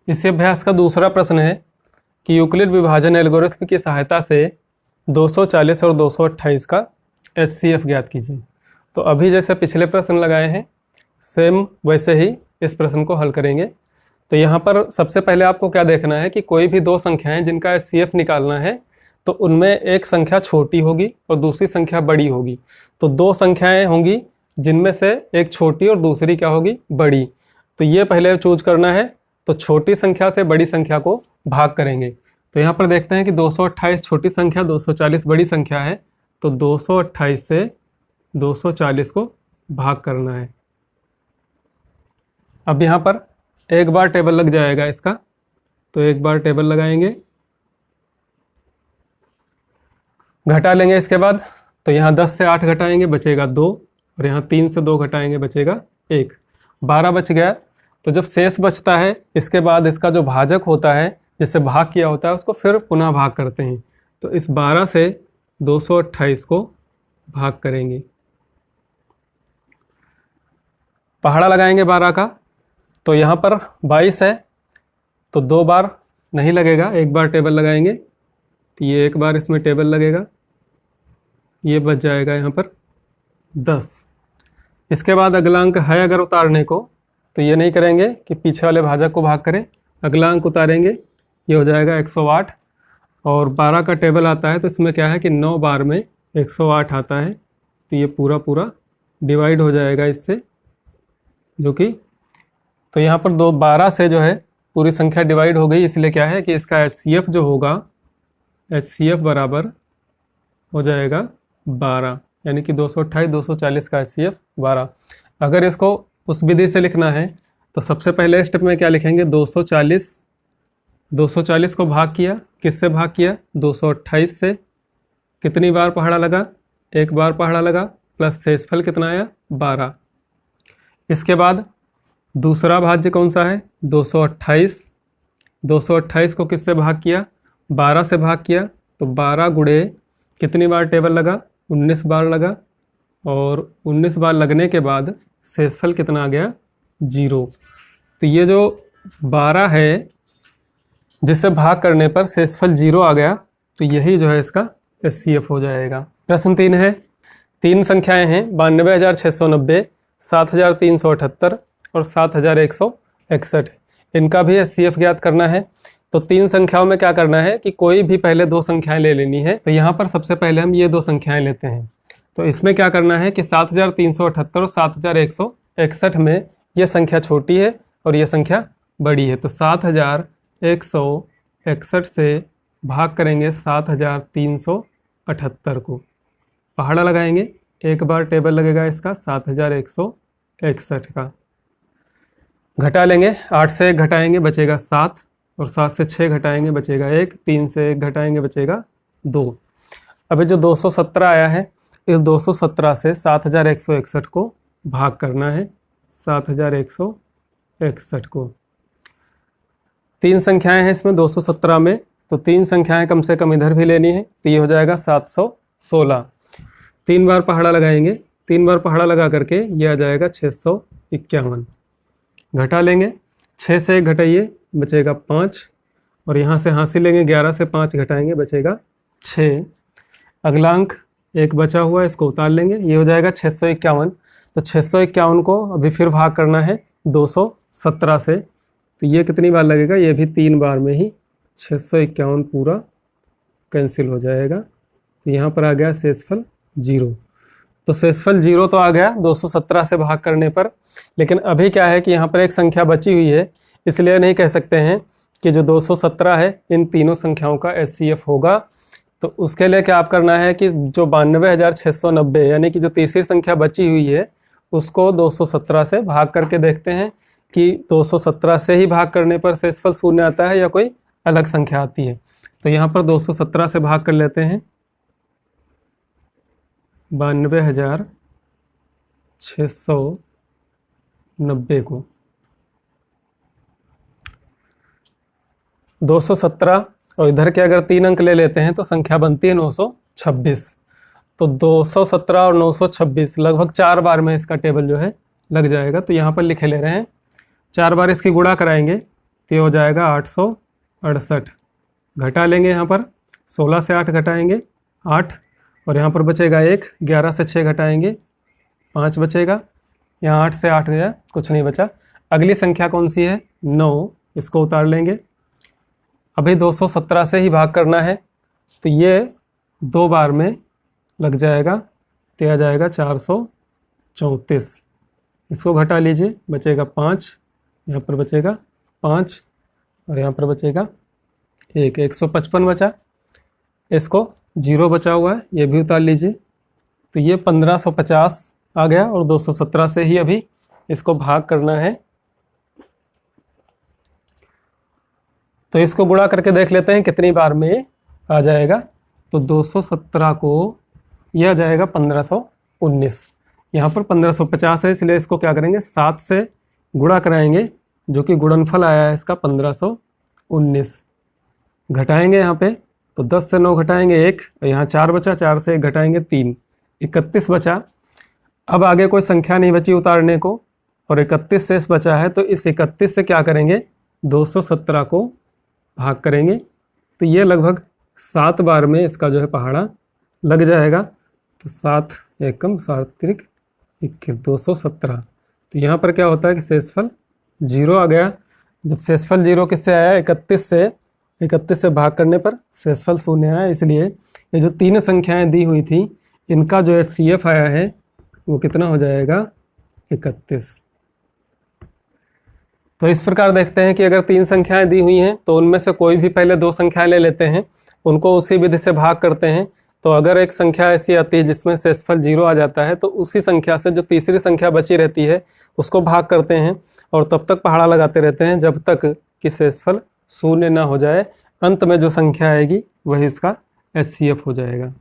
इसी अभ्यास का दूसरा प्रश्न है कि यूक्लिड विभाजन एल्गोरिथम की सहायता से 240 और 228 का HCF ज्ञात कीजिए। तो अभी जैसे पिछले प्रश्न लगाए हैं सेम वैसे ही इस प्रश्न को हल करेंगे। तो यहाँ पर सबसे पहले आपको क्या देखना है कि कोई भी दो संख्याएं जिनका HCF निकालना है तो उनमें एक संख्या छोटी होगी और दूसरी संख्या बड़ी होगी। तो दो संख्याएं होंगी जिनमें से एक छोटी और दूसरी क्या होगी, बड़ी। तो ये पहले चूज करना है। तो छोटी संख्या से बड़ी संख्या को भाग करेंगे। तो यहाँ पर देखते हैं कि 228 छोटी संख्या, 240 बड़ी संख्या है। तो 228 से 240 को भाग करना है। अब यहाँ पर एक बार टेबल लग जाएगा इसका। तो एक बार टेबल लगाएंगे, घटा लेंगे इसके बाद। तो यहाँ 10 से 8 घटाएंगे बचेगा 2 और यहाँ 3 से 2 घटाएंगे बचेगा 1, 12 बच गया। तो जब शेष बचता है इसके बाद इसका जो भाजक होता है जिससे भाग किया होता है उसको फिर पुनः भाग करते हैं। तो इस 12 से 228 को भाग करेंगे, पहाड़ा लगाएंगे 12 का। तो यहाँ पर 22 है तो 2 बार नहीं लगेगा, एक बार टेबल लगाएंगे। तो ये एक बार इसमें टेबल लगेगा, ये बच जाएगा यहाँ पर 10। इसके बाद अगला अंक है अगर उतारने को तो ये नहीं करेंगे कि पीछे वाले भाजक को भाग करें, अगला अंक उतारेंगे, ये हो जाएगा 108। और 12 का टेबल आता है तो इसमें क्या है कि 9 बार में 108 आता है। तो ये पूरा पूरा डिवाइड हो जाएगा इससे, जो कि तो यहाँ पर 12 से जो है पूरी संख्या डिवाइड हो गई। इसलिए क्या है कि इसका HCF जो होगा, HCF बराबर हो जाएगा 12, यानी कि 228 240 का HCF 12। अगर इसको उस विधि से लिखना है तो सबसे पहले स्टेप में क्या लिखेंगे, 240 को भाग किया, किससे भाग किया, 228 से। कितनी बार पहाड़ा लगा, एक बार पहाड़ा लगा, प्लस शेषफल कितना आया, 12। इसके बाद दूसरा भाज्य कौन सा है, 228 को किससे भाग किया, 12 से भाग किया। तो 12 गुणे कितनी बार टेबल लगा, 19 बार लगा। और 19 बार लगने के बाद शेषफल कितना आ गया, 0। तो ये जो 12 है जिससे भाग करने पर शेषफल 0 आ गया, तो यही जो है इसका HCF हो जाएगा। प्रश्न 3 है, 3 संख्याएं हैं 92,690, 7,378 और 7,161। इनका भी HCF ज्ञात करना है। तो 3 संख्याओं में क्या करना है कि कोई भी पहले 2 संख्याएं ले लेनी है। तो यहाँ पर सबसे पहले हम ये 2 संख्याएं लेते हैं। तो इसमें क्या करना है कि 7,378 और 7,161 में ये संख्या छोटी है और ये संख्या बड़ी है। तो 7,161 से भाग करेंगे 7,378 को, पहाड़ा लगाएंगे, एक बार टेबल लगेगा इसका 7,161 का। घटा लेंगे, 8 से 1 घटाएंगे बचेगा 7 और 7 से 6 घटाएंगे बचेगा 1, 3 से 1 घटाएंगे बचेगा 2। अभी जो 217 आया है इस 217 से 7,161 को भाग करना है, 7,161 को। 3 संख्याएं हैं इसमें 217 में, तो 3 संख्याएं कम से कम इधर भी लेनी है। तो ये हो जाएगा 716। 3 बार पहाड़ा लगाएंगे, 3 बार पहाड़ा लगा करके ये आ जाएगा 651। घटा लेंगे, 6 से 1 घटाइए बचेगा 5 और यहाँ से हासिल लेंगे, 11 से 5 घटाएंगे बचेगा 6। अगला अंक एक बचा हुआ है, इसको उतार लेंगे, ये हो जाएगा 651। तो 651 को अभी फिर भाग करना है 217 से। तो ये कितनी बार लगेगा, ये भी 3 बार में ही 651 पूरा कैंसिल हो जाएगा। तो यहाँ पर आ गया शेषफल 0। तो शेषफल 0 तो आ गया 217 से भाग करने पर। लेकिन अभी क्या है कि यहाँ पर एक संख्या बची हुई है, इसलिए नहीं कह सकते हैं कि जो 217 है इन तीनों संख्याओं का HCF होगा। तो उसके लिए क्या आप करना है कि जो 92,690 यानी कि जो तीसरी संख्या बची हुई है उसको 217 से भाग करके देखते हैं कि 217 से ही भाग करने पर शेषफल 0 आता है या कोई अलग संख्या आती है। तो यहाँ पर 217 से भाग कर लेते हैं 92,690 को। 217 और इधर के अगर 3 अंक ले लेते हैं तो संख्या बनती है 926। तो 217 और 926 लगभग 4 बार में इसका टेबल जो है लग जाएगा। तो यहाँ पर लिखे ले रहे हैं, 4 बार इसकी गुणा कराएंगे तो ये हो जाएगा 868। घटा लेंगे यहाँ पर, 16 से 8 घटाएंगे 8, और यहाँ पर बचेगा 1, 11 से 6 घटाएंगे 5 बचेगा, यहाँ 8 से 8 गया, कुछ नहीं बचा। अगली संख्या कौन सी है? 9, इसको उतार लेंगे। अभी 217 से ही भाग करना है, तो ये 2 बार में लग जाएगा, तो आ जाएगा 434। इसको घटा लीजिए, बचेगा 5, यहाँ पर बचेगा 5, और यहाँ पर बचेगा 1, 155 बचा। इसको 0 बचा हुआ है, ये भी उतार लीजिए, तो ये 1550 आ गया, और 217 से ही अभी इसको भाग करना है। तो इसको गुणा करके देख लेते हैं कितनी बार में आ जाएगा। तो 217 को यह आ जाएगा 1519। यहाँ पर 1550 है, इसलिए इसको क्या करेंगे, 7 से गुणा कराएंगे, जो कि गुणनफल आया है इसका 1519। घटाएंगे यहाँ पे, तो 10 से 9 घटाएंगे 1, और यहाँ 4 बचा, 4 से 1 घटाएंगे 3, 31 बचा। अब आगे कोई संख्या नहीं बची उतारने को, और 31 शेष बचा है, तो इस 31 से क्या करेंगे, 217 को भाग करेंगे, तो ये लगभग 7 बार में इसका जो है पहाड़ा लग जाएगा। तो 7 एकम 7 त्रिक 21, 217। तो यहाँ पर क्या होता है कि शेषफल 0 आ गया। जब शेषफल 0 किससे आया, 31 से, 31 से भाग करने पर शेषफल 0 आया। इसलिए ये जो 3 संख्याएं दी हुई थी, इनका जो HCF आया है वो कितना हो जाएगा, 31। तो इस प्रकार देखते हैं कि अगर 3 संख्याएं दी हुई हैं तो उनमें से कोई भी पहले 2 संख्याएं ले लेते हैं, उनको उसी विधि से भाग करते हैं। तो अगर एक संख्या ऐसी आती है जिसमें शेषफल 0 आ जाता है, तो उसी संख्या से जो तीसरी संख्या बची रहती है उसको भाग करते हैं, और तब तक पहाड़ा लगाते रहते हैं जब तक कि शेषफल 0 ना हो जाए। अंत में जो संख्या आएगी वही इसका HCF हो जाएगा।